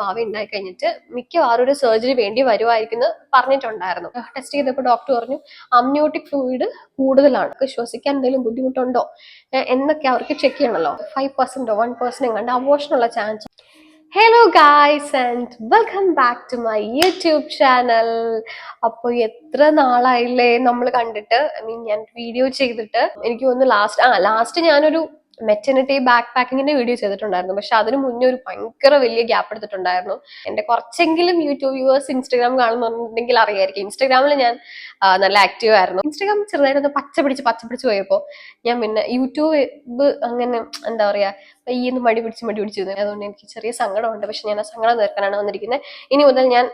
ഭാവി ഉണ്ടായി കഴിഞ്ഞിട്ട് മിക്കവാറും ഒരു സർജറി വേണ്ടി വരുമായിരിക്കും പറഞ്ഞിട്ടുണ്ടായിരുന്നു. ടെസ്റ്റ് ചെയ്തപ്പോൾ ഡോക്ടർ പറഞ്ഞു അമ്നിയോട്ടിക് ഫ്ലൂയിഡ് കൂടുതലാണ്, ശ്വസിക്കാൻ എന്തെങ്കിലും ബുദ്ധിമുട്ടുണ്ടോ എന്നൊക്കെ അവർക്ക് ചെക്ക് ചെയ്യണമല്ലോ. 5% 1% കണ്ട് അബോർഷനുള്ള chance. Hello guys and welcome back to my YouTube channel. അപ്പോൾ എത്ര നാളായില്ലേ നമ്മൾ കണ്ടിട്ട്. ഞാൻ വീഡിയോ ചെയ്തിട്ട് എനിക്ക് തോന്നുന്നു ലാസ്റ്റ് ഞാനൊരു മെറ്റർണിറ്റി ബാക്ക് പാക്കിങ്ങിന്റെ വീഡിയോ ചെയ്തിട്ടുണ്ടായിരുന്നു. പക്ഷെ അതിന് മുന്നേ ഒരു ഭയങ്കര വലിയ ഗ്യാപ്പ് എടുത്തിട്ടുണ്ടായിരുന്നു. എന്റെ കുറച്ചെങ്കിലും യൂട്യൂബ് വ്യൂവേഴ്സ് ഇൻസ്റ്റാഗ്രാം കാണുന്നുണ്ടെങ്കിൽ അറിയായിരിക്കും. ഇൻസ്റ്റാഗ്രാമിൽ ഞാൻ നല്ല ആക്റ്റീവ് ആയിരുന്നു. ഇൻസ്റ്റാഗ്രാം ചെറുതായിട്ടൊന്ന് പച്ച പിടിച്ച് പോയപ്പോൾ ഞാൻ പിന്നെ യൂട്യൂബ് അങ്ങനെ എന്താ പറയാ പയ്യെന്ന് മടി പിടിച്ച് അതുകൊണ്ട് എനിക്ക് ചെറിയ സങ്കടമുണ്ട്. പക്ഷെ ഞാൻ ആ സങ്കടം തീർക്കാനാണ് വന്നിരിക്കുന്നത്. ഇനി മുതൽ ഞാൻ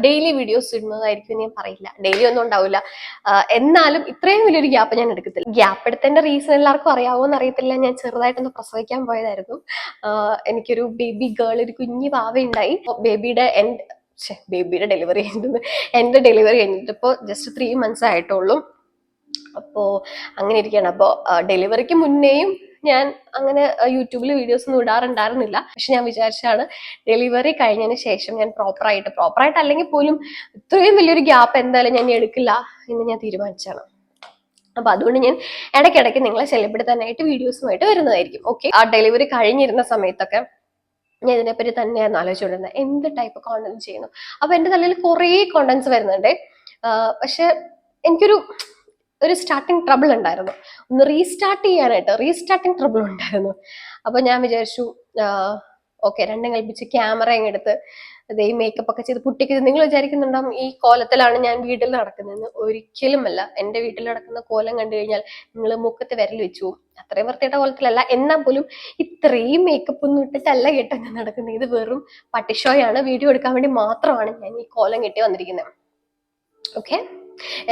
ഡെയിലി വീഡിയോസ് ഇടുന്നതായിരിക്കും. ഞാൻ പറയില്ല, ഡെയിലി ഒന്നും ഉണ്ടാവില്ല. എന്നാലും ഇത്രയും വലിയൊരു ഗ്യാപ്പ് ഞാൻ എടുക്കത്തില്ല. ഗ്യാപ്പ് എടുത്തതിന്റെ റീസൺ എല്ലാവർക്കും അറിയാവോന്ന് അറിയത്തില്ല. ഞാൻ ചെറുതായിട്ടൊന്ന് പ്രസവിക്കാൻ പോയതായിരുന്നു. എനിക്കൊരു ബേബി ഗേൾ, ഒരു കുഞ്ഞു പാവ ഉണ്ടായി. ബേബിയുടെ ഡെലിവറി കഴിഞ്ഞിട്ട് എന്റെ ഡെലിവറി കഴിഞ്ഞിട്ട് ഇപ്പോൾ ജസ്റ്റ് 3 months ആയിട്ടുള്ളൂ. അപ്പോ അങ്ങനെ ഇരിക്കുകയാണ്. അപ്പോൾ ഡെലിവറിക്ക് മുന്നേയും ഞാൻ അങ്ങനെ യൂട്യൂബിൽ വീഡിയോസ് ഒന്നും ഇടാറുണ്ടായിരുന്നില്ല. പക്ഷെ ഞാൻ വിചാരിച്ചാണ് ഡെലിവറി കഴിഞ്ഞതിന് ശേഷം ഞാൻ പ്രോപ്പറായിട്ട് അല്ലെങ്കിൽ പോലും ഇത്രയും വലിയൊരു ഗ്യാപ്പ് എന്തായാലും ഞാൻ എടുക്കില്ല എന്ന് ഞാൻ തീരുമാനിച്ചാണ്. അപ്പൊ അതുകൊണ്ട് ഞാൻ ഇടയ്ക്കിടയ്ക്ക് നിങ്ങളെ ശല്യപ്പെടുത്താനായിട്ട് വീഡിയോസുമായിട്ട് വരുന്നതായിരിക്കും. ഓക്കെ, ആ ഡെലിവറി കഴിഞ്ഞിരുന്ന സമയത്തൊക്കെ ഞാൻ ഇതിനെപ്പറ്റി തന്നെയായിരുന്നു ആലോചിച്ചുകൊണ്ടിരുന്നത്, എന്ത് ടൈപ്പ് കോണ്ടന്റ് ചെയ്യുന്നു. അപ്പൊ എന്റെ തലയിൽ കുറേ കോണ്ടന്റ്സ് വരുന്നുണ്ട്. പക്ഷെ എനിക്കൊരു സ്റ്റാർട്ടിങ് ട്രബിൾ ഉണ്ടായിരുന്നു. ഒന്ന് റീസ്റ്റാർട്ടിങ് ട്രബിൾ ഉണ്ടായിരുന്നു. അപ്പൊ ഞാൻ വിചാരിച്ചു ഓക്കെ, രണ്ടും കൽപ്പിച്ച് ക്യാമറ എടുത്ത് അതേ മേക്കപ്പ് ഒക്കെ ചെയ്ത് പുട്ടിക്ക്. നിങ്ങൾ വിചാരിക്കുന്നുണ്ടാവും ഈ കോലത്തിലാണ് ഞാൻ വീട്ടിൽ നടക്കുന്നതെന്ന്. ഒരിക്കലുമല്ല. എന്റെ വീട്ടിൽ നടക്കുന്ന കോലം കണ്ടു കഴിഞ്ഞാൽ നിങ്ങൾ മുഖത്ത് വിരൽ വെച്ചു. അത്രയും വൃത്തിയുടെ കോലത്തിലല്ല, എന്നാൽ പോലും ഇത്രയും മേക്കപ്പ് ഒന്നും ഇട്ടിട്ടല്ല കേട്ടോ ഞാൻ നടക്കുന്നത്. ഇത് വെറും പട്ടിഷോയാണ്. വീഡിയോ എടുക്കാൻ വേണ്ടി മാത്രമാണ് ഞാൻ ഈ കോലം കെട്ടി വന്നിരിക്കുന്നത്. ഓക്കെ,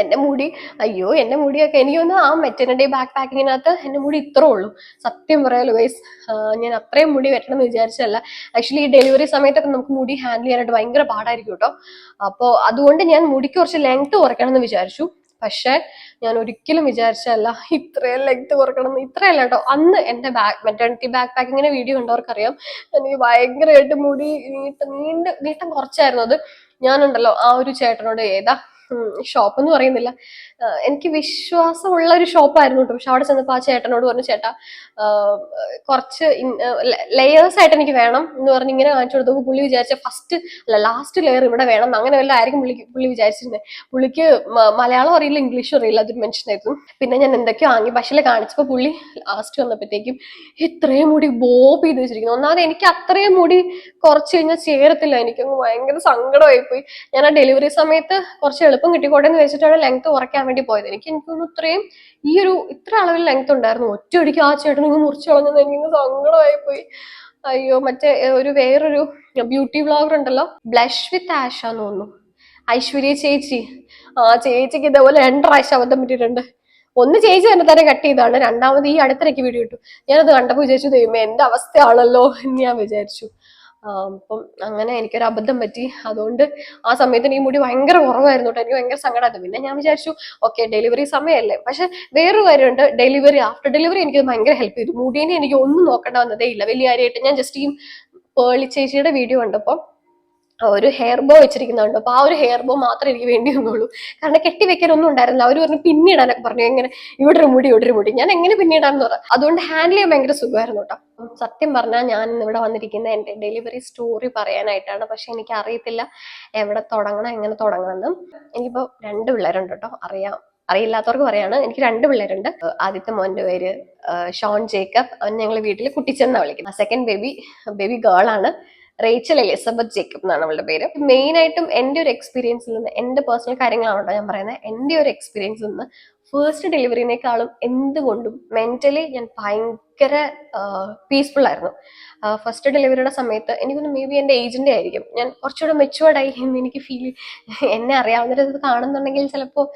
എന്റെ മുടിയൊക്കെ എനിക്ക് തോന്നുന്നു ആ മെറ്റർണിറ്റി ബാക്ക് പാക്കിങ്ങിനകത്ത് എന്റെ മുടി ഇത്രേ ഉള്ളൂ. സത്യം പറയാലോ ഗൈസ്, ഞാൻ അത്രയും മുടി വെട്ടണം എന്ന് വിചാരിച്ചല്ല. ആക്ച്വലി ഈ ഡെലിവറി സമയത്തൊക്കെ നമുക്ക് മുടി ഹാൻഡിൽ ചെയ്യാനായിട്ട് ഭയങ്കര പാടായിരിക്കും കേട്ടോ. അപ്പോൾ അതുകൊണ്ട് ഞാൻ മുടിക്ക് കുറച്ച് ലെങ്ത് കുറയ്ക്കണം എന്ന് വിചാരിച്ചു. പക്ഷെ ഞാൻ ഒരിക്കലും വിചാരിച്ചല്ല ഇത്രയും ലെങ്ത് കുറക്കണം എന്ന്. ഇത്രയല്ല കേട്ടോ, അന്ന് എന്റെ മെറ്റർണിറ്റി ബാക്ക് പാക്കിങ്ങിന്റെ വീഡിയോ കണ്ടവർക്കറിയാം എനിക്ക് ഭയങ്കരമായിട്ട് മുടി നീട്ടം കുറച്ചായിരുന്നു. അത് ഞാനുണ്ടല്ലോ ആ ഒരു ചേട്ടനോട്, ഏതാ ഷോപ്പ് എന്ന് പറയുന്നില്ല, എനിക്ക് വിശ്വാസമുള്ള ഒരു ഷോപ്പായിരുന്നു കേട്ടോ. പക്ഷെ അവിടെ ചെന്നപ്പോൾ ആ ചേട്ടനോട് പറഞ്ഞു, ചേട്ടാ കുറച്ച് ലെയേഴ്സ് ആയിട്ട് എനിക്ക് വേണം എന്ന് പറഞ്ഞ് ഇങ്ങനെ കാണിച്ചു കൊടുത്തപ്പോൾ പുള്ളി വിചാരിച്ച ലാസ്റ്റ് ലെയർ ഇവിടെ വേണം, അങ്ങനെ വല്ല ആയിരിക്കും പുള്ളി വിചാരിച്ചിരുന്നത്. പുള്ളിക്ക് മലയാളം അറിയില്ല, ഇംഗ്ലീഷും അറിയില്ല, അതൊരു മെൻഷനായിരുന്നു. പിന്നെ ഞാൻ എന്തൊക്കെയോ ആംഗ്യ ഭാഷയിൽ കാണിച്ചപ്പോൾ പുള്ളി ലാസ്റ്റ് വന്നപ്പോഴത്തേക്കും ഇത്രയും മുടി ബോബ് ചെയ്ത് വെച്ചിരിക്കുന്നു. ഒന്നാമത് എനിക്ക് അത്രയും മുടി കുറച്ച് കഴിഞ്ഞാൽ ചേരത്തില്ല. എനിക്കങ്ങ് ഭയങ്കര സങ്കടമായി പോയി. ഞാൻ ആ ഡെലിവറി സമയത്ത് കുറച്ച് എളുപ്പം കിട്ടിക്കോട്ടെ എന്ന് വെച്ചിട്ടാണ് ലെങ്ത് കുറയ്ക്കാൻ വേണ്ടി പോയത്. എനിക്കൊന്നും ഇത്രയും ഇത്ര അളവിൽ ലെങ്ത് ഉണ്ടായിരുന്നു. ഒറ്റയടിക്ക് ആ ചേട്ടൻ ഇങ്ങ് മുറിച്ചു കളഞ്ഞത് എനിക്ക് സങ്കടമായി പോയി. അയ്യോ, മറ്റേ വേറൊരു ബ്യൂട്ടി വ്ളോഗർ ഉണ്ടല്ലോ, ബ്ലഷ് വിത്ത് ആഷ് ആന്ന് തോന്നുന്നു, ഐശ്വര്യ ചേച്ചി. ആ ചേച്ചിക്ക് ഇതേപോലെ 2 പ്രാവശ്യം അബദ്ധം പറ്റിയിട്ടുണ്ട്. ഒന്ന് ചേച്ചി തന്നെ കട്ട് ചെയ്താണ്, രണ്ടാമത് ഈ അടുത്തിടയ്ക്ക് വീഡിയോ ഇട്ടു. ഞാനത് കണ്ടപ്പോൾ വിചാരിച്ചു, ദൈവമേ എന്റെ അവസ്ഥയാണല്ലോ എന്ന് ഞാൻ വിചാരിച്ചു. അപ്പം അങ്ങനെ എനിക്കൊരു അബദ്ധം പറ്റി. അതുകൊണ്ട് ആ സമയത്ത് ഈ മുടി ഭയങ്കര കുറവായിരുന്നു കേട്ടോ. എനിക്ക് ഭയങ്കര സങ്കടമായിരുന്നു. പിന്നെ ഞാൻ വിചാരിച്ചു ഓക്കെ, ഡെലിവറി സമയമല്ലേ. പക്ഷെ വേറൊരു കാര്യമുണ്ട്, ആഫ്റ്റർ ഡെലിവറി എനിക്ക് ഭയങ്കര ഹെൽപ്പ് ചെയ്തു. മുടീനെ എനിക്ക് ഒന്നും നോക്കേണ്ട വന്നതേ ഇല്ല വലിയ കാര്യമായിട്ട്. ഞാൻ ജസ്റ്റ് ഈ പേളി ചേച്ചിയുടെ വീഡിയോ കണ്ടപ്പോൾ ഒരു ഹെയർ ബോ വെച്ചിരിക്കുന്നുണ്ട്. അപ്പൊ ആ ഒരു ഹെയർ ബോ മാത്രമേ എനിക്ക് വേണ്ടി വന്നുള്ളൂ. കാരണം കെട്ടിവെക്കാനൊന്നും ഉണ്ടായിരുന്നില്ല. അവർ പറഞ്ഞു പിന്നിടാനൊക്കെ പറഞ്ഞു. എങ്ങനെ ഇവിടെ ഒരു മുടി ഞാൻ എങ്ങനെ പിന്നിടാന്ന് പറഞ്ഞു. അതുകൊണ്ട് ഹാൻഡിൽ ചെയ്യാൻ ഭയങ്കര സുഖമായിരുന്നു കേട്ടോ. സത്യം പറഞ്ഞാൽ ഞാൻ ഇവിടെ വന്നിരിക്കുന്ന എന്റെ ഡെലിവറി സ്റ്റോറി പറയാനായിട്ടാണ്. പക്ഷെ എനിക്ക് അറിയത്തില്ല എവിടെ തുടങ്ങണം, എങ്ങനെ തുടങ്ങണം എന്ന്. എനിക്കിപ്പോ 2 പിള്ളേരുണ്ട് കേട്ടോ. അറിയില്ലാത്തവർക്ക് പറയാണ്, എനിക്ക് 2 പിള്ളേരുണ്ട്. ആദ്യത്തെ മോന്റെ പേര് ഷോൺ ജേക്കബ്. അവൻ ഞങ്ങൾ വീട്ടിൽ കുട്ടിച്ചെന്നാ വിളിക്കുന്നത്. സെക്കൻഡ് ബേബി ഗേൾ ആണ്, റേച്ചൽ എലിസബത്ത് ജേക്കബ് എന്നാണ് അവളുടെ പേര്. മെയിൻ ആയിട്ടും എന്റെ ഒരു എക്സ്പീരിയൻസിൽ നിന്ന്, എന്റെ പേഴ്സണൽ കാര്യങ്ങളാണോ ഞാൻ പറയുന്നത്, എന്റെ ഒരു എക്സ്പീരിയൻസിൽ നിന്ന് ഫസ്റ്റ് ഡെലിവറിനേക്കാളും എന്തുകൊണ്ടും മെന്റലി ഞാൻ ഭയങ്കര പീസ്ഫുൾ ആയിരുന്നു. ഫസ്റ്റ് ഡെലിവറിയുടെ സമയത്ത് എനിക്കൊന്ന് മേ ബി എൻ്റെ ഏജിന്റെ ആയിരിക്കും, ഞാൻ കുറച്ചുകൂടെ മെച്ചുവേർഡായി എന്ന് എനിക്ക് ഫീൽ. എന്നെ അറിയാവുന്നവരത് കാണുന്നുണ്ടെങ്കിൽ ചിലപ്പോൾ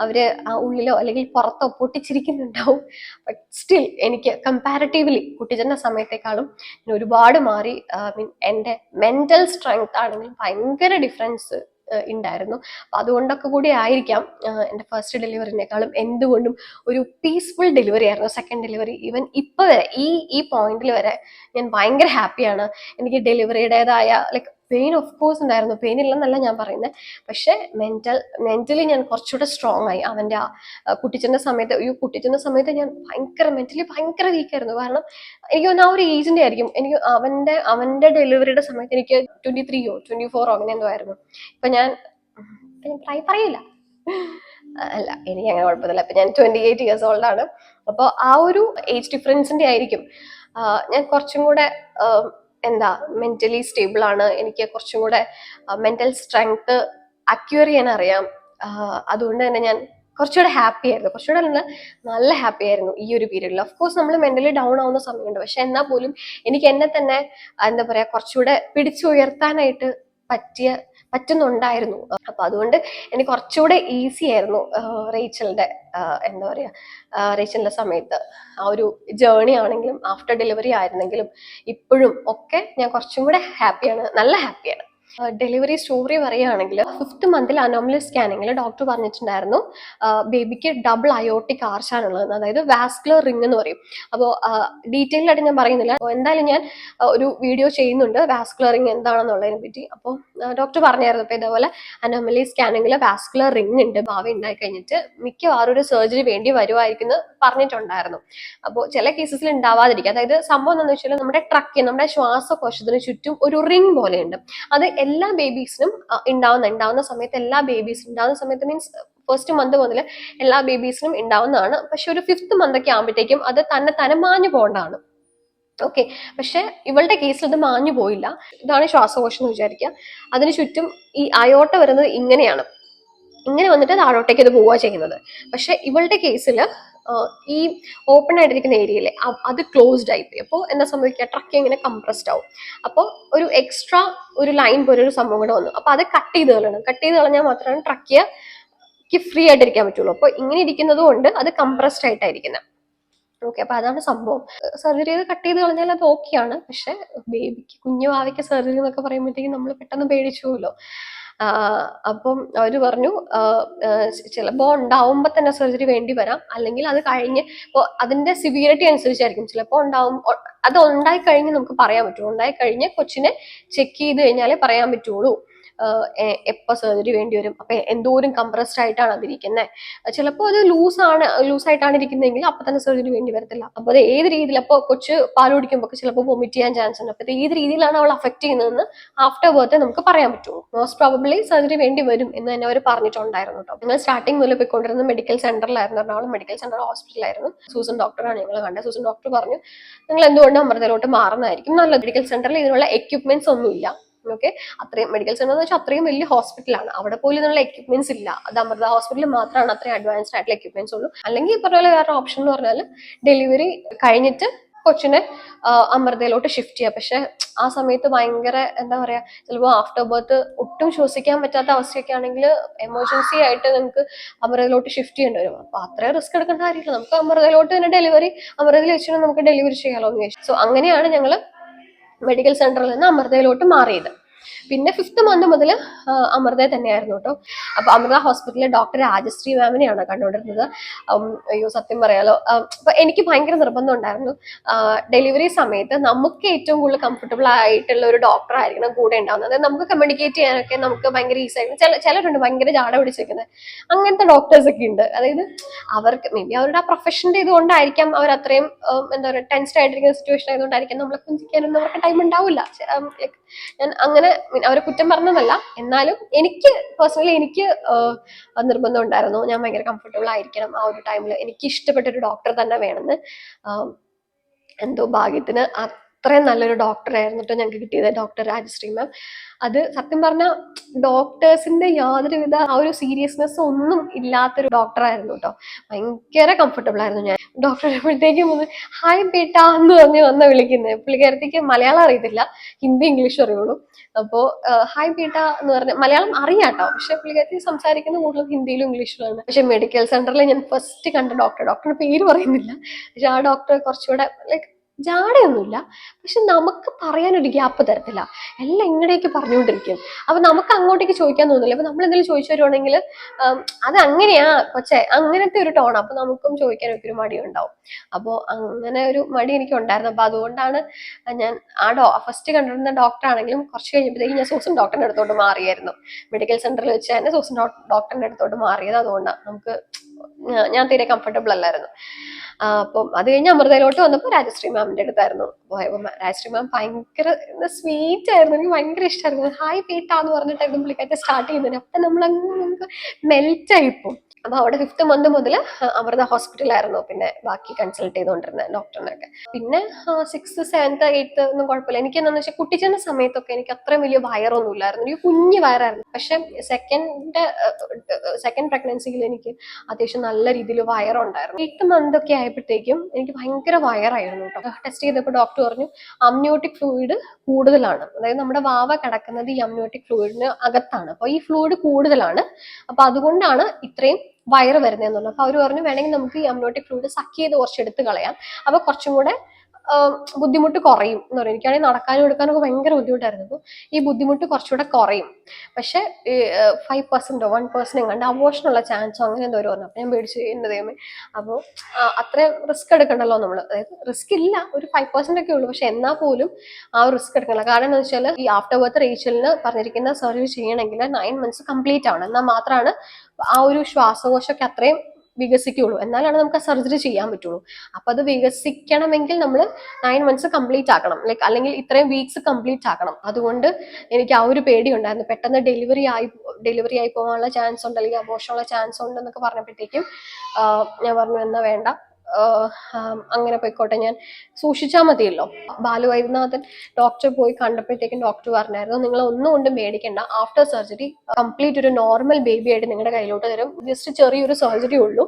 അവര് ആ ഉള്ളിലോ അല്ലെങ്കിൽ പുറത്തോ പൊട്ടിച്ചിരിക്കുന്നുണ്ടാവും. ബട്ട് സ്റ്റിൽ എനിക്ക് കമ്പാരിറ്റീവ്ലി കുട്ടിച്ചന്റെ സമയത്തെക്കാളും ഞാൻ ഒരുപാട് മാറി. എൻ്റെ മെന്റൽ സ്ട്രെങ്ത് ആണെങ്കിൽ ഭയങ്കര ഡിഫറൻസ് ഉണ്ടായിരുന്നു. അപ്പൊ അതുകൊണ്ടൊക്കെ കൂടി ആയിരിക്കാം എൻ്റെ ഫസ്റ്റ് ഡെലിവറിനേക്കാളും എന്തുകൊണ്ടും ഒരു പീസ്ഫുൾ ഡെലിവറി ആയിരുന്നു സെക്കൻഡ് ഡെലിവറി. ഈവൻ ഇപ്പൊ വരെ ഈ പോയിന്റിൽ വരെ ഞാൻ ഭയങ്കര ഹാപ്പിയാണ്. എനിക്ക് ഡെലിവറിയുടേതായ ലൈക്ക് പെയിൻ ഓഫ് കോഴ്സ് ഉണ്ടായിരുന്നു, പെയിൻ ഇല്ലെന്നല്ല ഞാൻ പറയുന്നത്. പക്ഷെ മെന്റലി ഞാൻ കുറച്ചുകൂടെ സ്ട്രോങ് ആയി. അവന്റെ കുട്ടിച്ചന്റെ സമയത്ത്, കുട്ടിച്ചന്റെ സമയത്ത് ഞാൻ മെന്റലി ഭയങ്കര വീക്കായിരുന്നു. കാരണം എനിക്ക് തോന്നുന്നു ആ ഒരു ഏജിന്റെ ആയിരിക്കും. എനിക്ക് അവന്റെ ഡെലിവറിയുടെ സമയത്ത് എനിക്ക് 23 24 അങ്ങനെ എന്തോ ആയിരുന്നു. ഇപ്പൊ ഞാൻ പറയില്ല, അല്ല എനിക്ക് അങ്ങനെ കുഴപ്പമില്ല. ഇപ്പൊ ഞാൻ 28 years old ആണ്. അപ്പൊ ആ ഒരു ഏജ് ഡിഫറൻസിന്റെ ആയിരിക്കും ഞാൻ കുറച്ചും കൂടെ എന്താ മെന്റലി സ്റ്റേബിൾ ആണ്. എനിക്ക് കുറച്ചും കൂടെ മെന്റൽ സ്ട്രെങ്ത് അക്യൂർ ചെയ്യാൻ അറിയാം. അതുകൊണ്ട് തന്നെ ഞാൻ കുറച്ചുകൂടെ ഹാപ്പി ആയിരുന്നു. കുറച്ചുകൂടെ നല്ല ഹാപ്പി ആയിരുന്നു ഈ ഒരു പീരീഡിൽ. ഓഫ് കോഴ്സ് നമ്മൾ മെന്റലി ഡൗൺ ആവുന്ന സമയമുണ്ട്. പക്ഷെ എന്നാൽ പോലും എനിക്ക് എന്നെ തന്നെ എന്താ പറയാ കുറച്ചുകൂടെ പിടിച്ചുയർത്താനായിട്ട് പറ്റുന്നുണ്ടായിരുന്നു. അപ്പൊ അതുകൊണ്ട് എനിക്ക് കുറച്ചുകൂടെ ഈസി ആയിരുന്നു റേച്ചലിന്റെ എന്താ പറയാ റേച്ചലിന്റെ സമയത്ത്. ആ ഒരു ജേർണി ആണെങ്കിലും ആഫ്റ്റർ ഡെലിവറി ആയിരുന്നെങ്കിലും ഇപ്പോഴും ഒക്കെ ഞാൻ കുറച്ചും കൂടെ ഹാപ്പിയാണ്, നല്ല ഹാപ്പിയാണ്. ഡെലിവറി സ്റ്റോറി പറയുകയാണെങ്കിൽ 5th മന്തിൽ അനോമലി സ്കാനിങ്ങിൽ ഡോക്ടർ പറഞ്ഞിട്ടുണ്ടായിരുന്നു ബേബിക്ക് ഡബിൾ അയോട്ടിക് ആർച്ചാണുള്ളത്, അതായത് വാസ്കുലർ റിംഗ് എന്ന് പറയും. അപ്പോൾ ഡീറ്റെയിൽ ആയിട്ട് ഞാൻ പറയുന്നില്ല. എന്തായാലും ഞാൻ ഒരു വീഡിയോ ചെയ്യുന്നുണ്ട് വാസ്കുലർ റിംഗ് എന്താണെന്നുള്ളതിനെ പറ്റി. അപ്പോൾ ഡോക്ടർ പറഞ്ഞായിരുന്നു ഇപ്പൊ ഇതേപോലെ അനോമലി സ്കാനിങ്ങിൽ വാസ്കുലർ റിംഗ് ഉണ്ട്, ഭാവി ഉണ്ടായി കഴിഞ്ഞിട്ട് മിക്കവാറും ഒരു സർജറി വേണ്ടി വരുമായിരിക്കും എന്ന് പറഞ്ഞിട്ടുണ്ടായിരുന്നു. അപ്പോൾ ചില കേസസിൽ ഉണ്ടാവാതിരിക്കും. അതായത് സംഭവം എന്താണെന്ന് വെച്ചാൽ നമ്മുടെ ശ്വാസകോശത്തിന് ചുറ്റും ഒരു റിംഗ് പോലെയുണ്ട്. അത് എല്ലാ ബേബീസിനും ഉണ്ടാവുന്ന സമയത്ത്, ഉണ്ടാവുന്ന സമയത്ത് മീൻസ് 1st മന്ത് മുതൽ എല്ലാ ബേബീസിനും ഉണ്ടാവുന്നതാണ്. പക്ഷെ ഒരു 5th മന്തൊക്കെ ആകുമ്പോഴത്തേക്കും അത് തന്നെ മാഞ്ഞു പോകേണ്ടതാണ്. ഓക്കെ, പക്ഷെ ഇവളുടെ കേസിൽ ഇത് മാഞ്ഞു പോയില്ല. ഇതാണ് ശ്വാസകോശം എന്ന് വിചാരിക്കുക. അതിന് ചുറ്റും ഈ അയോട്ട വരുന്നത് ഇങ്ങനെ വന്നിട്ട് താഴോട്ടേക്ക് ഇത് പോവുക ചെയ്യുന്നത്. പക്ഷെ ഇവളുടെ കേസിൽ ഈ ഓപ്പൺ ആയിട്ടിരിക്കുന്ന ഏരിയയിലെ അത് ക്ലോസ്ഡ് ആയിപ്പോയി. അപ്പോൾ എന്താ സംഭവിക്കുക, ട്രക്ക് ഇങ്ങനെ കംപ്രസ്ഡ് ആവും. അപ്പോൾ ഒരു എക്സ്ട്രാ ഒരു ലൈൻ പോലെ ഒരു സംഭവം കൂടെ വന്നു. അപ്പൊ അത് കട്ട് ചെയ്ത് കളഞ്ഞാൽ മാത്രമാണ് ട്രക്കിയക്ക് ഫ്രീ ആയിട്ടിരിക്കാൻ പറ്റുള്ളൂ. അപ്പോൾ ഇങ്ങനെ ഇരിക്കുന്നത് കൊണ്ട് അത് കംപ്രസ്ഡ് ആയിട്ടായിരിക്കുന്നത്. ഓക്കെ, അപ്പൊ അതാണ് സംഭവം. സർജറി ചെയ്ത് കട്ട് ചെയ്ത് കളഞ്ഞാൽ അത് ഓക്കെയാണ്. പക്ഷെ കുഞ്ഞു ഭാവിക്ക് സർജറി എന്നൊക്കെ പറയുമ്പോഴത്തേക്കും നമ്മൾ പെട്ടെന്ന് പേടിച്ചു പോലോ. അപ്പം അവര് പറഞ്ഞു ചിലപ്പോൾ ഉണ്ടാവുമ്പോൾ തന്നെ സർജറി വേണ്ടി വരാം, അല്ലെങ്കിൽ അത് കഴിഞ്ഞ് ഇപ്പോൾ അതിന്റെ സിവിയറിറ്റി അനുസരിച്ചായിരിക്കും. ചിലപ്പോൾ അത് ഉണ്ടായി കഴിഞ്ഞ് നമുക്ക് പറയാൻ പറ്റുള്ളൂ. ഉണ്ടായി കഴിഞ്ഞ് കൊച്ചിനെ ചെക്ക് ചെയ്ത് കഴിഞ്ഞാലേ പറയാൻ പറ്റുള്ളൂ എപ്പോൾ സർജറി വേണ്ടി വരും, അപ്പൊ എന്തോരം കംപ്രസ്ഡ് ആയിട്ടാണ് അതിരിക്കുന്നത്. ചിലപ്പോൾ അത് ലൂസായിട്ടാണ് ഇരിക്കുന്നതെങ്കിൽ അപ്പൊ തന്നെ സർജറി വേണ്ടി വരത്തില്ല. അപ്പൊ അത് ഏത് രീതിയിൽ, അപ്പോൾ കൊച്ച് പാൽ കുടിക്കുമ്പോൾ ചിലപ്പോൾ വൊമിറ്റ് ചെയ്യാൻ ചാൻസ് ഉണ്ട്. അപ്പൊ ഏത് രീതിയിലാണ് അവൾ അഫക്ട് ചെയ്യുന്നതെന്ന് ആഫ്റ്റർ ബർത്ത് നമുക്ക് പറയാൻ പറ്റുള്ളൂ. മോസ്റ്റ് പ്രോബബ്ലി സർജറി വേണ്ടി വരും എന്ന് തന്നെ അവർ പറഞ്ഞിട്ടുണ്ടായിരുന്നു കേട്ടോ. ഞങ്ങൾ സ്റ്റാർട്ടിങ് മുതൽ പോയിക്കൊണ്ടിരുന്ന മെഡിക്കൽ സെന്ററിലായിരുന്നു, എറണാകുളം മെഡിക്കൽ സെന്റർ ഹോസ്പിറ്റലായിരുന്നു. സൂസൻ ഡോക്ടറാണ് ഞങ്ങൾ കണ്ടത്. സൂസൻ ഡോക്ടർ പറഞ്ഞു നിങ്ങൾ എന്തുകൊണ്ട് അമൃതയിലോട്ട് മാറുന്നതായിരിക്കും നല്ലത്. മെഡിക്കൽ സെന്ററിൽ ഇതിനുള്ള എക്യുപ്മെന്റ്സ് ഒന്നുമില്ല. ഓക്കെ, അത്രയും മെഡിക്കൽ സെന്റർ എന്ന് വെച്ചാൽ അത്രയും വലിയ ഹോസ്പിറ്റലാണ്. അവിടെ പോലും ഇതിനുള്ള എക്യുപ്മെന്റ്സ് ഇല്ല. അത് അമൃത ഹോസ്പിറ്റലിൽ മാത്രമാണ് അത്രയും അഡ്വാൻസ്ഡ് ആയിട്ടുള്ള എക്യുപ്മെന്റ്സ് ഉള്ളൂ. അല്ലെങ്കിൽ ഈ പറഞ്ഞ പോലെ വേറെ ഓപ്ഷൻ എന്ന് പറഞ്ഞാൽ ഡെലിവറി കഴിഞ്ഞിട്ട് കൊച്ചിനെ അമൃതയിലോട്ട് ഷിഫ്റ്റ് ചെയ്യുക. പക്ഷെ ആ സമയത്ത് ഭയങ്കര എന്താ പറയാ, ചിലപ്പോൾ ആഫ്റ്റർ ബർത്ത് ഒട്ടും ശ്വസിക്കാൻ പറ്റാത്ത അവസ്ഥയൊക്കെ ആണെങ്കിൽ എമർജൻസി ആയിട്ട് നമുക്ക് അമൃതയിലോട്ട് ഷിഫ്റ്റ് ചെയ്യേണ്ടി വരും. അപ്പൊ അത്രയും റിസ്ക് എടുക്കേണ്ട കാര്യമില്ല, നമുക്ക് അമൃതയിലോട്ട് തന്നെ അമൃതയിൽ വെച്ചിട്ട് നമുക്ക് ഡെലിവറി ചെയ്യാലോ എന്ന് ചോദിച്ചു. സോ അങ്ങനെയാണ് ഞങ്ങൾ മെഡിക്കൽ സെന്ററിൽ നിന്ന് അമൃതയിലോട്ട് മാറിയത്. പിന്നെ 5th മന്ത് മുതൽ അമൃത തന്നെയായിരുന്നു കേട്ടോ. അപ്പൊ അമൃത ഹോസ്പിറ്റലിലെ ഡോക്ടർ രാജശ്രീ മാമിനെയാണ് കണ്ടുകൊണ്ടിരുന്നത്. അയ്യോ സത്യം പറയാലോ, അപ്പൊ എനിക്ക് ഭയങ്കര നിർബന്ധം ഉണ്ടായിരുന്നു ഡെലിവറി സമയത്ത് നമുക്ക് ഏറ്റവും കൂടുതൽ കംഫർട്ടബിൾ ആയിട്ടുള്ള ഒരു ഡോക്ടർ ആയിരിക്കണം കൂടെ ഉണ്ടാവുന്നത്. അതായത് നമുക്ക് കമ്മ്യൂണിക്കേറ്റ് ചെയ്യാനൊക്കെ നമുക്ക് ഭയങ്കര ഈസി ആയിരുന്നു. ചിലരുണ്ട് ഭയങ്കര ജാട പിടിച്ചിരിക്കുന്നത്, അങ്ങനത്തെ ഡോക്ടേഴ്സ് ഒക്കെ ഉണ്ട്. അതായത് അവർക്ക് മേ ബി അവരുടെ ആ പ്രൊഫഷൻ്റെ ഇതുകൊണ്ടായിരിക്കാം അവർ അത്രയും എന്താ പറയുക ടെൻസ്ഡ് ആയിട്ടിരിക്കുന്ന സിറ്റുവേഷൻ ആയതുകൊണ്ടായിരിക്കാം നമ്മളെ കുഞ്ചിക്കാനൊന്നും അവർക്ക് ടൈം ഉണ്ടാവില്ല. ഞാൻ അങ്ങനെ അവരെ കുറ്റം പറഞ്ഞതല്ല, എന്നാലും എനിക്ക് പേഴ്സണലി നിർബന്ധം ഉണ്ടായിരുന്നു ഞാൻ ഭയങ്കര കംഫർട്ടബിൾ ആയിരിക്കണം ആ ഒരു ടൈമിൽ. എനിക്ക് ഇഷ്ടപ്പെട്ട ഒരു ഡോക്ടർ തന്നെ വേണമെന്ന്. എന്തോ ഭാഗ്യത്തിന് അത്രയും നല്ലൊരു ഡോക്ടറായിരുന്നു കേട്ടോ ഞങ്ങൾക്ക് കിട്ടിയത്, ഡോക്ടർ രാജശ്രീ മാം. അത് സത്യം പറഞ്ഞാൽ ഡോക്ടേഴ്സിന്റെ യാതൊരുവിധ ആ ഒരു സീരിയസ്നെസ് ഒന്നും ഇല്ലാത്തൊരു ഡോക്ടറായിരുന്നു കേട്ടോ. ഭയങ്കര കംഫർട്ടബിൾ ആയിരുന്നു. ഞാൻ ഡോക്ടർ വരുമ്പോഴത്തേക്കും ഹായ് ബേട്ടാ എന്ന് വന്ന വിളിക്കുന്നത്. പുള്ളിക്കാരത്തേക്ക് മലയാളം അറിയത്തില്ല, ഹിന്ദി ഇംഗ്ലീഷും അറിയുള്ളൂ. അപ്പോ ഹായ് ബേട്ടാ എന്ന് പറഞ്ഞ മലയാളം അറിയാട്ടോ, പക്ഷെ പുള്ളിക്കാരത്തി സംസാരിക്കുന്നത് കൂടുതലും ഹിന്ദിയിലും ഇംഗ്ലീഷിലുമാണ്. പക്ഷെ മെഡിക്കൽ സെന്ററിൽ ഞാൻ ഫസ്റ്റ് കണ്ട ഡോക്ടറിന്റെ പേര് പറയുന്നില്ല, പക്ഷെ ആ ഡോക്ടർ കുറച്ചുകൂടെ ലൈക്ക് ജാടയൊന്നുമില്ല, പക്ഷെ നമുക്ക് പറയാനൊരു ഗ്യാപ്പ് തരത്തില്ല. എല്ലാം ഇങ്ങടേക്ക് പറഞ്ഞുകൊണ്ടിരിക്കും. അപ്പൊ നമുക്ക് അങ്ങോട്ടേക്ക് ചോദിക്കാൻ തോന്നില്ല. അപ്പൊ നമ്മൾ എന്തെങ്കിലും ചോദിച്ചു വരുവാണെങ്കിൽ അത് അങ്ങനെയാ കൊച്ചെ, അങ്ങനത്തെ ഒരു ടോൺ. അപ്പൊ നമുക്കും ചോദിക്കാനൊക്കെ ഒരു മടി ഉണ്ടാവും. അപ്പൊ അങ്ങനെ ഒരു മടി എനിക്ക് ഉണ്ടായിരുന്നു. അപ്പൊ അതുകൊണ്ടാണ് ഞാൻ ഫസ്റ്റ് കണ്ടിരുന്ന ഡോക്ടർ ആണെങ്കിലും കുറച്ച് കഴിഞ്ഞപ്പോഴത്തേക്കും ഞാൻ സൂസൻ ഡോക്ടറിന്റെ അടുത്തോട്ട് മാറിയായിരുന്നു. മെഡിക്കൽ സെന്ററിൽ വെച്ച് തന്നെ സൂസൻ ഡോക്ടറിന്റെ അടുത്തോട്ട് മാറിയത് അതുകൊണ്ടാണ്. ഞാൻ തീരെ കംഫർട്ടബിൾ അല്ലായിരുന്നു. അപ്പം അത് കഴിഞ്ഞ് അമൃതയിലോട്ട് വന്നപ്പോൾ രാജശ്രീ മാമിന്റെ അടുത്തായിരുന്നു പോയപ്പോൾ രാജശ്രീ മാം ഭയങ്കര സ്വീറ്റ് ആയിരുന്നു. എനിക്ക് ഭയങ്കര ഇഷ്ടമായിരുന്നു. ഹായ് പീട്ടാന്ന് പറഞ്ഞിട്ടായിരുന്നു പുള്ളിക്കാരത്തെ സ്റ്റാർട്ട് ചെയ്യുന്നത്. അപ്പൊ നമുക്ക് മെൽറ്റ് ആയിപ്പോ. അപ്പൊ അവിടെ 5th മന്ത് മുതൽ അമൃത ഹോസ്പിറ്റലായിരുന്നു പിന്നെ ബാക്കി കൺസൾട്ട് ചെയ്തുകൊണ്ടിരുന്നത് ഡോക്ടറിനൊക്കെ. പിന്നെ 6th 7th 8th ഒന്നും കുഴപ്പമില്ല. എനിക്ക് എന്താണെന്ന് വെച്ചാൽ കുട്ടിച്ചെന്ന സമയത്തൊക്കെ എനിക്ക് അത്രയും വലിയ വയറൊന്നും ഇല്ലായിരുന്നു. ഒരു കുഞ്ഞു വയറായിരുന്നു. പക്ഷെ സെക്കൻഡ് പ്രഗ്നൻസിയിൽ എനിക്ക് അത്യാവശ്യം നല്ല രീതിയിൽ വയറുണ്ടായിരുന്നു. 8th മന്ത് ഒക്കെ ആയപ്പോഴത്തേക്കും എനിക്ക് ഭയങ്കര വയറായിരുന്നു കേട്ടോ. ടെസ്റ്റ് ചെയ്തപ്പോൾ ഡോക്ടർ പറഞ്ഞു അമ്നിയോട്ടിക് ഫ്ലൂയിഡ് കൂടുതലാണ്. അതായത് നമ്മുടെ വാവ കിടക്കുന്നത് ഈ അമ്നിയോട്ടിക് ഫ്ലൂയിഡിന് അകത്താണ്. അപ്പൊ ഈ ഫ്ലൂയിഡ് കൂടുതലാണ്. അപ്പൊ അതുകൊണ്ടാണ് ഇത്രയും വയറ് വരുന്നതെന്നുള്ളത്. അപ്പൊ അവര് പറഞ്ഞു വേണമെങ്കിൽ നമുക്ക് ഈ അമ്നിയോട്ടിക് ഫ്ലൂയിഡ് സക്ക് ചെയ്ത് കുറച്ച് എടുത്ത് കളയാം, അപ്പൊ കുറച്ചും കൂടെ ബുദ്ധിമുട്ട് കുറയും എന്ന് പറയും. എനിക്കാണെങ്കിൽ നടക്കാനും എടുക്കാനൊക്കെ ഭയങ്കര ബുദ്ധിമുട്ടായിരുന്നു. അപ്പോൾ ഈ ബുദ്ധിമുട്ട് കുറച്ചുകൂടെ കുറയും. പക്ഷെ 5% 1% എങ്ങാണ്ട് അബോർഷനുള്ള ചാൻസോ അങ്ങനെ എന്തോ പറഞ്ഞു. അപ്പൊ ഞാൻ പേടിച്ചു എന്റെ ദൈവമേ. അപ്പോൾ അത്രയും റിസ്ക് എടുക്കണ്ടല്ലോ നമ്മൾ. അതായത് റിസ്ക് ഇല്ല, ഒരു 5% ഒക്കെ ഉള്ളൂ. പക്ഷെ എന്നാൽ പോലും ആ ഒരു റിസ്ക് എടുക്കണ്ട. കാരണം എന്താ വെച്ചാൽ ഈ ആഫ്റ്റർ ബർത്ത് റേച്ചലിന് പറഞ്ഞിരിക്കുന്ന സർജറി ചെയ്യണമെങ്കിൽ 9 months കംപ്ലീറ്റ് ആവണം. എന്നാൽ മാത്രമാണ് ആ ഒരു ശ്വാസകോശമൊക്കെ അത്രയും വികസിക്കുള്ളൂ. എന്നാലാണ് നമുക്ക് ആ സർജറി ചെയ്യാൻ പറ്റുള്ളൂ. അപ്പൊ അത് വികസിക്കണമെങ്കിൽ നമ്മൾ 9 months കംപ്ലീറ്റ് ആക്കണം, ലൈക്ക് അല്ലെങ്കിൽ ഇത്രയും വീക്സ് കംപ്ലീറ്റ് ആക്കണം. അതുകൊണ്ട് എനിക്ക് ആ ഒരു പേടി ഉണ്ടായിരുന്നു. പെട്ടെന്ന് ഡെലിവറി ആയി പോകാനുള്ള ചാൻസ് ഉണ്ട്, അല്ലെങ്കിൽ അബോർഷനുള്ള ചാൻസ് ഉണ്ട് എന്നൊക്കെ പറഞ്ഞപ്പോഴത്തേക്കും ഞാൻ പറഞ്ഞു എന്നാ വേണ്ട, അങ്ങനെ പോയിക്കോട്ടെ, ഞാൻ സൂക്ഷിച്ചാൽ മതിയല്ലോ. ബാലു വൈദ്യനാഥൻ ഡോക്ടർ പോയി കണ്ടപ്പോഴത്തേക്കും ഡോക്ടർ പറഞ്ഞായിരുന്നു നിങ്ങൾ ഒന്നും കൊണ്ടും പേടിക്കണ്ട, ആഫ്റ്റർ സർജറി കംപ്ലീറ്റ് ഒരു നോർമൽ ബേബി ആയിട്ട് നിങ്ങളുടെ കയ്യിലോട്ട് തരും. ജസ്റ്റ് ചെറിയൊരു സർജറി ഉള്ളൂ.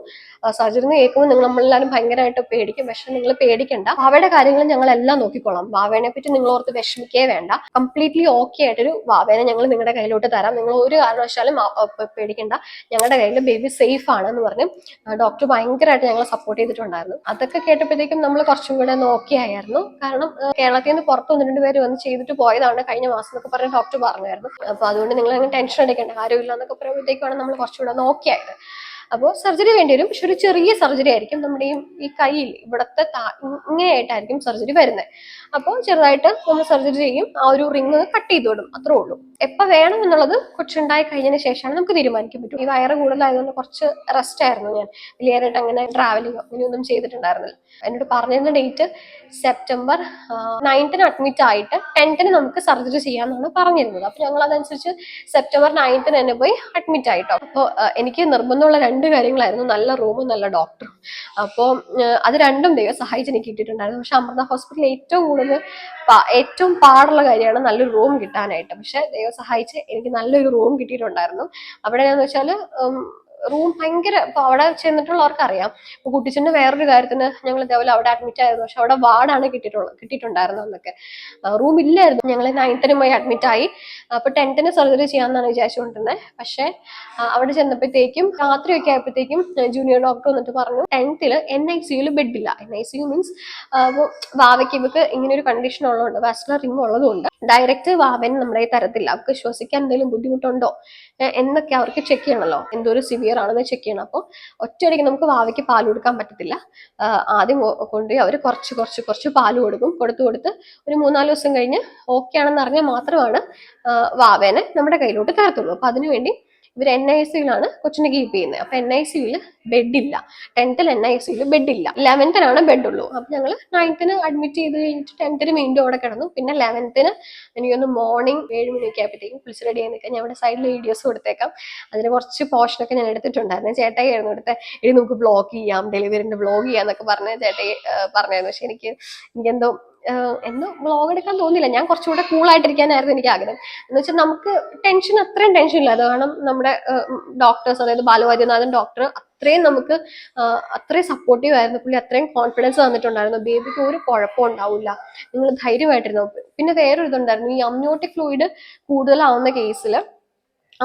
സർജറി എന്ന് കേൾക്കുമ്പോൾ നമ്മളെല്ലാവരും ഭയങ്കരമായിട്ട് പേടിക്കും. പക്ഷെ നിങ്ങൾ പേടിക്കണ്ട, വാവയുടെ കാര്യങ്ങൾ ഞങ്ങൾ എല്ലാം നോക്കിക്കോളാം. വാവേനെ പറ്റി നിങ്ങൾ ഓർത്ത് വിഷമിക്കേ വേണ്ട. കംപ്ലീറ്റ്ലി ഓക്കെ ആയിട്ടൊരു വാവേനെ ഞങ്ങൾ നിങ്ങളുടെ കയ്യിലോട്ട് തരാം. നിങ്ങൾ ഒരു കാരണവശാലും പേടിക്കണ്ട, ഞങ്ങളുടെ കയ്യിൽ ബേബി സേഫ് ആണെന്ന് പറഞ്ഞ് ഡോക്ടർ ഭയങ്കരമായിട്ട് ഞങ്ങളെ സപ്പോർട്ട് ചെയ്തിട്ടുണ്ടായിരുന്നു. അതൊക്കെ കേട്ടപ്പോഴത്തേക്കും നമ്മൾ കുറച്ചും കൂടെ ഓക്കെ ആയിരുന്നു. കാരണം കേരളത്തിൽ നിന്ന് പുറത്ത് 1-2 പേര് വന്ന് ചെയ്തിട്ട് പോയതാണ് കഴിഞ്ഞ മാസം എന്നൊക്കെ പറഞ്ഞ് ഡോക്ടർ പറഞ്ഞായിരുന്നു. അപ്പൊ അതുകൊണ്ട് നിങ്ങൾ അങ്ങനെ ടെൻഷൻ അടിക്കേണ്ട കാര്യമില്ല എന്നൊക്കെ പറയുമ്പോഴത്തേക്കാണ് നമ്മൾ കുറച്ചുകൂടെ ഓക്കെ ആയത്. അപ്പോൾ സർജറി വേണ്ടി വരും. പക്ഷെ ഒരു ചെറിയ സർജറി ആയിരിക്കും. നമ്മുടെ ഈ കയ്യിൽ ഇവിടത്തെ ഇങ്ങനെയായിട്ടായിരിക്കും സർജറി വരുന്നത്. അപ്പോൾ ചെറുതായിട്ട് നമ്മൾ സർജറി ചെയ്യും, ആ ഒരു റിങ് കട്ട് ചെയ്ത് വിടും, അത്രേ ഉള്ളൂ. എപ്പോൾ വേണം എന്നുള്ളത് കൊച്ചുണ്ടായി കഴിഞ്ഞതിന് ശേഷമാണ് നമുക്ക് തീരുമാനിക്കാൻ പറ്റും. ഈ വയറ് കൂടുതലായതുകൊണ്ട് കുറച്ച് റെസ്റ്റ് ആയിരുന്നു. ഞാൻ ക്ലിയറായിട്ട് അങ്ങനെ ട്രാവലിങ്ങോ അങ്ങനെയൊന്നും ചെയ്തിട്ടുണ്ടായിരുന്നില്ല. എന്നോട് പറഞ്ഞിരുന്ന ഡേറ്റ് September 9th അഡ്മിറ്റ് ആയിട്ട് 10th നമുക്ക് സർജറി ചെയ്യാമെന്നാണ് പറഞ്ഞിരുന്നത്. അപ്പൊ ഞങ്ങൾ അതനുസരിച്ച് September 9th തന്നെ പോയി അഡ്മിറ്റ് ആയിട്ടോ. അപ്പോൾ എനിക്ക് നിർബന്ധമുള്ള 2 കാര്യങ്ങളായിരുന്നു, നല്ല റൂമും നല്ല ഡോക്ടറും. അപ്പോൾ അത് രണ്ടും ദൈവം സഹായിച്ച് എനിക്ക് കിട്ടിയിട്ടുണ്ടായിരുന്നു. പക്ഷെ അമൃത ഹോസ്പിറ്റലിൽ ഏറ്റവും പാടുള്ള കാര്യമാണ് നല്ലൊരു റൂം കിട്ടാനായിട്ട്. പക്ഷെ ദൈവം സഹായിച്ച് എനിക്ക് നല്ലൊരു റൂം കിട്ടിയിട്ടുണ്ടായിരുന്നു. അവിടെ എന്ന് വെച്ചാൽ റൂം ഭയങ്കര, ഇപ്പൊ അവിടെ ചെന്നിട്ടുള്ളവർക്ക് അറിയാം. ഇപ്പൊ കുട്ടിച്ചന്റെ വേറൊരു കാര്യത്തിന് ഞങ്ങൾ ഇതേപോലെ അവിടെ അഡ്മിറ്റ് ആയിരുന്നു. പക്ഷെ അവിടെ വാർഡാണ് കിട്ടിയിട്ടുണ്ടായിരുന്നു എന്നൊക്കെ. റൂം ഇല്ലായിരുന്നു. ഞങ്ങൾ 9th പോയി അഡ്മിറ്റ് ആയി. അപ്പൊ 10th സർജറി ചെയ്യാമെന്നാണ് വിചാരിച്ചുകൊണ്ടിരുന്നത്. പക്ഷെ അവിടെ ചെന്നപ്പോഴത്തേക്കും രാത്രിയൊക്കെ ആയപ്പോഴത്തേക്കും ജൂനിയർ ഡോക്ടർ വന്നിട്ട് പറഞ്ഞു 10th NICU ബെഡില്ല. NICU മീൻസ് വാവയ്ക്ക് ഇവക്ക് ഇങ്ങനെ ഒരു കണ്ടീഷൻ ഉള്ളതുകൊണ്ട്, വാസ്കുലർ റിംഗ് ഉള്ളതുകൊണ്ട് ഡയറക്റ്റ് വാവനെ നമ്മുടെ തരത്തില്ല. അവർക്ക് ശ്വസിക്കാൻ എന്തെങ്കിലും ബുദ്ധിമുട്ടുണ്ടോ എന്നൊക്കെ അവർക്ക് ചെക്ക് ചെയ്യണമല്ലോ, എന്തോ ഒരു സിവിയർ ആണെന്ന് ചെക്ക് ചെയ്യണം. അപ്പോൾ ഒറ്റയടിക്ക് നമുക്ക് വാവയ്ക്ക് പാൽ കൊടുക്കാൻ പറ്റത്തില്ല. ആദ്യം കൊണ്ടുപോയി അവർ കുറച്ച് പാല് കൊടുത്ത് ഒരു 3-4 ദിവസം കഴിഞ്ഞ് ഓക്കെ ആണെന്ന് അറിഞ്ഞാൽ മാത്രമാണ് വാവേനെ നമ്മുടെ കയ്യിലോട്ട് തരത്തുള്ളൂ. അപ്പൊ അതിനുവേണ്ടി ഇവർ NICU കൊച്ചിനെ കീപ്പ് ചെയ്യുന്നത്. അപ്പൊ NICU ബെഡില്ല. 10th NICU ബെഡില്ല. 11th ബെഡുള്ളൂ. അപ്പൊ ഞങ്ങൾ 9th അഡ്മിറ്റ് ചെയ്ത് കഴിഞ്ഞിട്ട് 10th വീണ്ടും അവിടെ കിടന്നു. പിന്നെ 11th എനിക്കൊന്ന് മോർണിംഗ് 7 മണിയൊക്കെ ആയപ്പോഴത്തേക്കും കുളിച്ച് റെഡി ആയി നിൽക്കാൻ. ഞാൻ ഇവിടെ സൈഡിൽ വീഡിയോസ് കൊടുത്തേക്കാം. അതിന് കുറച്ച് പോർഷനൊക്കെ ഞാൻ എടുത്തിട്ടുണ്ടായിരുന്നു. ചേട്ടായി ആയിരുന്നു എടുത്ത, ഇനി നമുക്ക് വ്ളോഗ് ചെയ്യാം, ഡെലിവറിന്റെ വ്ളോഗ് ചെയ്യാന്നൊക്കെ പറഞ്ഞ ചേട്ടായി പറഞ്ഞായിരുന്നു. പക്ഷെ എനിക്കെന്തോ വ്ളോഗ് എടുക്കാൻ തോന്നിയില്ല. ഞാൻ കുറച്ചുകൂടെ കൂളായിട്ടിരിക്കാനായിരുന്നു എനിക്ക് ആഗ്രഹം. എന്ന് വെച്ചാൽ നമുക്ക് അത്രയും ടെൻഷൻ ഇല്ല. അത് കാരണം നമ്മുടെ ഡോക്ടേഴ്സ്, അതായത് ബാലവൈദ്യനാഥൻ ഡോക്ടർ അത്രയും സപ്പോർട്ടീവ് ആയിരുന്നു. പുള്ളി അത്രയും കോൺഫിഡൻസ് തന്നിട്ടുണ്ടായിരുന്നു. ബേബിക്ക് ഒരു കുഴപ്പം ഉണ്ടാവില്ല, നിങ്ങൾ ധൈര്യമായിട്ടിരുന്നു. പിന്നെ വേറൊരു ഇതുണ്ടായിരുന്നു, ഈ അമ്നിയോട്ടിക് ഫ്ലൂയിഡ് കൂടുതലാവുന്ന കേസിൽ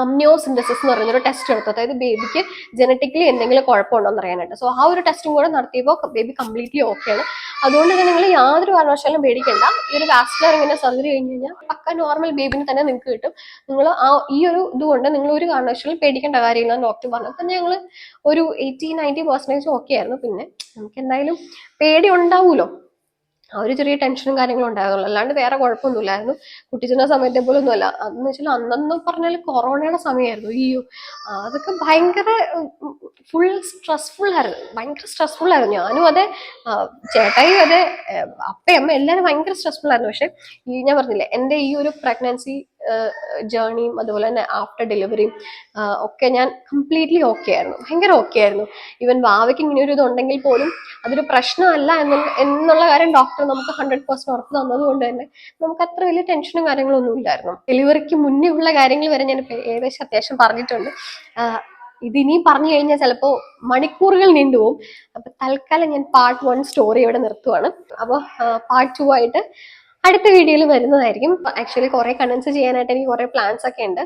അമ്നിയോസിന്തസിസ് എന്ന് പറയുന്ന ഒരു ടെസ്റ്റ് എടുത്തു. അതായത് ബേബിക്ക് ജനറ്റിക്കലി എന്തെങ്കിലും കുഴപ്പമുണ്ടോ എന്ന് അറിയാനായിട്ട്. സോ ആ ഒരു ടെസ്റ്റും കൂടെ നടത്തിയപ്പോൾ ബേബി കംപ്ലീറ്റ്ലി ഓക്കെയാണ്. അതുകൊണ്ട് തന്നെ നിങ്ങൾ യാതൊരു കാരണവശാലും പേടിക്കേണ്ട. ഈ ഒരു വാസ്കുലർ ഇങ്ങനെ സർജറി കഴിഞ്ഞ് കഴിഞ്ഞാൽ പക്ക നോർമൽ ബേബിന് തന്നെ നിങ്ങൾക്ക് കിട്ടും. നിങ്ങൾ ഈ ഒരു ഇതുകൊണ്ട് നിങ്ങൾ ഒരു കാരണവശാലും പേടിക്കേണ്ട കാര്യമില്ല ഡോക്ടർ പറഞ്ഞു. അപ്പം ഞങ്ങൾ ഒരു 80-90% ഓക്കെ ആയിരുന്നു. പിന്നെ നമുക്ക് എന്തായാലും പേടി ഉണ്ടാവുമല്ലോ, ആ ഒരു ചെറിയ ടെൻഷനും കാര്യങ്ങളും ഉണ്ടായിരുന്നുള്ളൂ, അല്ലാണ്ട് വേറെ കുഴപ്പമൊന്നുമില്ലായിരുന്നു. കുട്ടിച്ചന്റെ സമയത്തെ പോലെ ഒന്നുമല്ല. അതെന്ന് വെച്ചാൽ അന്നെന്ന് പറഞ്ഞാൽ കൊറോണയുടെ സമയമായിരുന്നു. അയ്യോ, അതൊക്കെ ഭയങ്കര ഫുൾ സ്ട്രെസ്ഫുൾ ആയിരുന്നു, ഭയങ്കര സ്ട്രെസ്ഫുൾ ആയിരുന്നു. ഞാനും അതെ, ചേട്ടായും അതെ, അപ്പയമ്മ എല്ലാവരും ഭയങ്കര സ്ട്രെസ്ഫുൾ ആയിരുന്നു. പക്ഷെ ഈ ഞാൻ പറഞ്ഞില്ലേ, എൻ്റെ ഈ ഒരു പ്രഗ്നൻസി ജേർണിയും അതുപോലെ തന്നെ ആഫ്റ്റർ ഡെലിവറിയും ഒക്കെ ഞാൻ കംപ്ലീറ്റ്ലി ഓക്കെ ആയിരുന്നു, ഭയങ്കര ഓക്കെ ആയിരുന്നു. ഈവൻ വാവയ്ക്ക് ഇങ്ങനെ ഒരു ഇതുണ്ടെങ്കിൽ പോലും അതൊരു പ്രശ്നമല്ല എന്നുള്ള കാര്യം ഡോക്ടർ നമുക്ക് 100% ഉറപ്പ് തന്നത് കൊണ്ട് തന്നെ നമുക്ക് അത്ര വലിയ ടെൻഷനും കാര്യങ്ങളൊന്നും ഇല്ലായിരുന്നു. ഡെലിവറിക്ക് മുന്നേ ഉള്ള കാര്യങ്ങൾ വരെ ഞാൻ ഏകദേശം അത്യാവശ്യം പറഞ്ഞിട്ടുണ്ട്. ഇതിനി പറഞ്ഞു കഴിഞ്ഞാൽ ചിലപ്പോൾ മണിക്കൂറുകൾ നീണ്ടുപോകും. അപ്പൊ തൽക്കാലം ഞാൻ പാർട്ട് 1 സ്റ്റോറി ഇവിടെ നിർത്തുവാണ്. അപ്പോൾ പാർട്ട് 2 ആയിട്ട് അടുത്ത വീഡിയോയിൽ വരുന്നതായിരിക്കും. ആക്ച്വലി കുറെ കണ്ടന്റ്സ് ചെയ്യാനായിട്ട് എനിക്ക് കുറെ പ്ലാൻസ് ഒക്കെ ഉണ്ട്.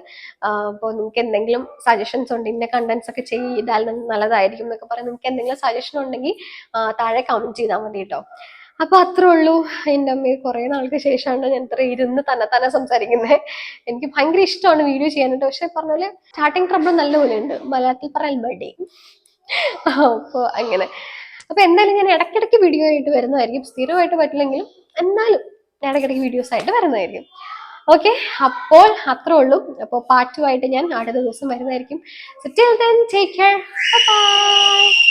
അപ്പോൾ നിങ്ങൾക്ക് എന്തെങ്കിലും സജഷൻസ് ഉണ്ട്, ഇന്ന കണ്ടന്റ്സ് ഒക്കെ ചെയ്താൽ നല്ലതായിരിക്കും എന്നൊക്കെ പറയാൻ നിങ്ങൾക്ക് എന്തെങ്കിലും സജഷൻ ഉണ്ടെങ്കിൽ താഴെ കമന്റ് ചെയ്താൽ മതി കേട്ടോ. അപ്പൊ അത്രേ ഉള്ളൂ. എൻ്റെ അമ്മയെ കുറെ നാൾക്ക് ശേഷമാണ് ഞാൻ ഇത്ര ഇരുന്ന് തന്നെ സംസാരിക്കുന്നത്. എനിക്ക് ഭയങ്കര ഇഷ്ടമാണ് വീഡിയോ ചെയ്യാനായിട്ട്. പക്ഷെ പറഞ്ഞ സ്റ്റാർട്ടിങ് ട്രബിൾ നല്ലപോലെ ഉണ്ട്, മലയാളത്തിൽ പറയാൻ മടി. അപ്പോൾ അങ്ങനെ. അപ്പൊ എന്തായാലും ഞാൻ ഇടയ്ക്കിടയ്ക്ക് വീഡിയോ ആയിട്ട് വരുന്നതായിരിക്കും. സ്ഥിരമായിട്ട് പറ്റില്ലെങ്കിലും എന്നാലും ഇടയ്ക്കിടയ്ക്ക് വീഡിയോസ് ആയിട്ട് വരുന്നതായിരിക്കും. ഓക്കെ, അപ്പോൾ അത്രേ ഉള്ളൂ. അപ്പോൾ പാർട്ട് 2 ആയിട്ട് ഞാൻ അടുത്ത ദിവസം വരുന്നതായിരിക്കും. So till then, take care. Bye bye.